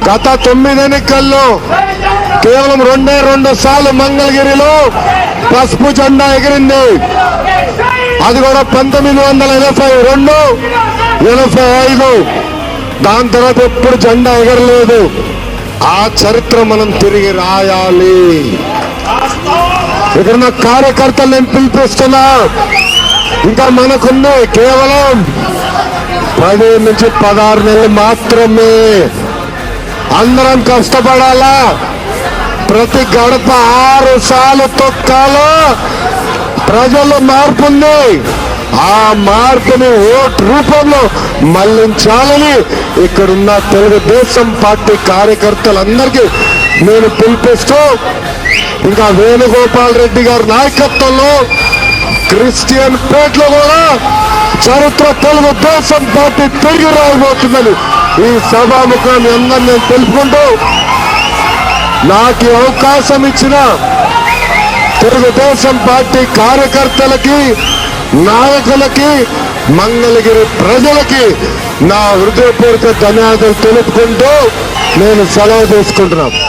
గత 9 ఎన్నికల్లో కేవలం 2 సార్లు మంగళగిరిలో పసుపు జెండా ఎగిరింది. అది కూడా 1982, 85. దాని తర్వాత ఎప్పుడు జెండా ఎగరలేదు. ఆ చరిత్ర మనం తిరిగి రాయాలి. ఇక్కడ నా కార్యకర్తలు నేను పిలిపిస్తున్నా. ఇంకా మనకుంది కేవలం 15 నుంచి 16 నెలలు మాత్రమే. అందరం కష్టపడాలా. ప్రతి గడప 6 సార్లు తొక్కాలా. ప్రజల్లో మార్పు ఉంది. ఆ మార్పుని ఓటు రూపంలో మళ్లించాలని ఇక్కడున్న తెలుగుదేశం పార్టీ కార్యకర్తలందరికీ నేను పిలిపిస్తూ, ఇంకా వేణుగోపాల్ రెడ్డి గారి నాయకత్వంలో క్రిస్టియన్ పేటలో కూడా చరిత్ర తెలుగుదేశం పార్టీ తిరిగి రాబోతుందని ఈ సభాముఖాన్ని అందరూ నేను తెలుపుకుంటూ, నాకు అవకాశం ఇచ్చిన తెలుగుదేశం పార్టీ కార్యకర్తలకి, నాయకులకి, మంగళగిరి ప్రజలకి నా హృదయపూర్వక ధన్యవాదాలు తెలుపుకుంటూ నేను సెలవు తీసుకుంటున్నాను.